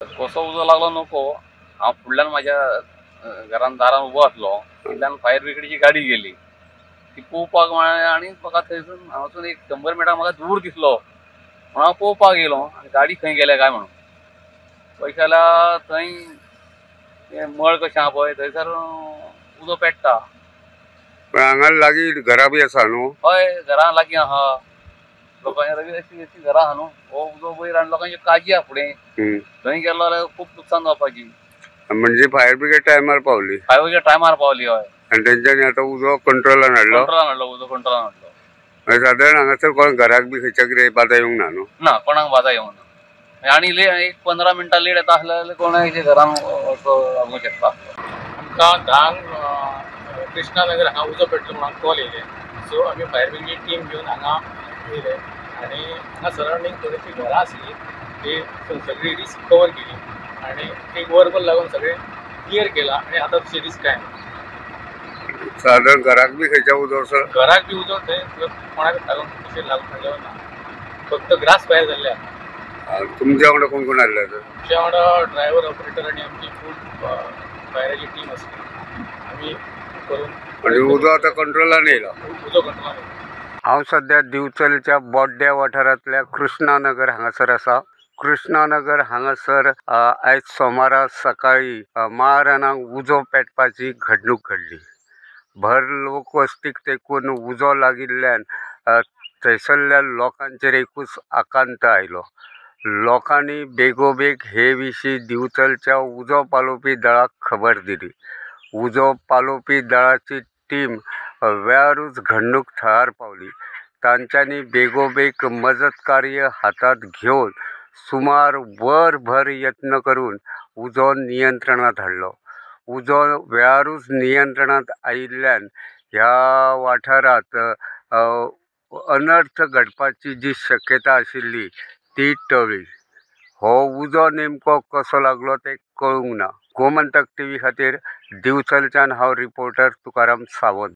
कसो उजो लागलो नको हांव फुडल्यान म्हाज्या घरान दारान उबो आसलो फुडल्यान फायर ब्रिगेडीची गाडी गेली ती पळोवपाक आनी म्हाका थंयसून हांगासून एक 100 मिटर म्हाका दूर दिसलो म्हणून हांव पळोवपाक गेलो आनी गाडी खंय गेल्या काय म्हणून पळयत जाल्यार थंय मळ कशें आहा पळय थंयसर उजो पेट्टा. हांगा लागीं घरा बी आसा न्हू? हय घरा लागीं आहा लोकांची अशी घरां आहा न्हू हो उजो वयर आनी लोकांची काजी आहा फुडें थंय गेलो जाल्यार खूब नुकसान जावपाची. म्हणजे फायर ब्रिगेड टायमार पावली? फायर ब्रिगेड टायमार पावली हय. आनी तेंच्यांनी आतां उजो कंट्रोलान हाडलो? कंट्रोलान हाडलो उजो कंट्रोलान हाडलो. सादारण हांगासर कोण घराक बी खंयच्या कितें बाधा येवंक ना न्हू? ना कोणाक बाधा येवंक ना आनी एक 15 मिनटां लेट येता आसल्यार कोणाच्या घरान असो लागूंक शकता. आमकां धांक कृष्णानगर हांगा उजो पेटलो म्हणून कॉल येयले सो आमी फायर ब्रिगेड टीम घेवन हांगा येयले आनी हांगा सरावंडींग थोडीशी घरां आसली ती सगळी रिस्क कवर केली आनी एक वरभर लागून सगळें क्लियर केला आनी आतां तशें रिस्क काय ना. साधारण घराक बी खंयच्या उजो घराक बी उजो थंय कोणाक लागून तशें लागून ना फक्त ग्रास फायर जाल्ले आहा. तुमच्या वांगडा कोण कोण आसले? तुमच्या वांगडा ड्रायव्हर ऑपरेटर आनी आमची फूल फायराची टीम आसली आमी करून म्हणजे उजो आतां कंट्रोलान येयला? उजो कंट्रोलान येयला. हांव सद्या दिवचलच्या बोड्ड्या वाठारांतल्या कृष्णानगर हांगासर आसा. कृष्णानगर हांगासर आयज सोमारा सकाळी माळरानाक उजो पेटपाची घडणूक घडली. भर लोकवस्तीक तेकून उजो लागिल्ल्यान थंयसरल्या लोकांचेर एकूच आकांत आयलो. लोकांनी बेगोबेग हे विशीं दिवचलच्या उजो पालोवपी दळाक खबर दिली. उजो पालोवपी दळाची टीम वेळारूच घडणूक थळार पावली. तांच्यांनी बेगोबेग मजत कार्य हातांत घेवन सुमार वरभर यत्न करून उजो नियंत्रणांत हाडलो. उजो वेळारूच नियंत्रणांत आयिल्ल्यान ह्या वाठारांत अनर्थ घडपाची जी शक्यता आशिल्ली ती टळ्ळी. हो उजो नेमको कसो लागलो तें कळूंक ना. गोमंतक टीव्ही खातीर दिवचलच्यान हांव रिपोर्टर तुकाराम सावंत.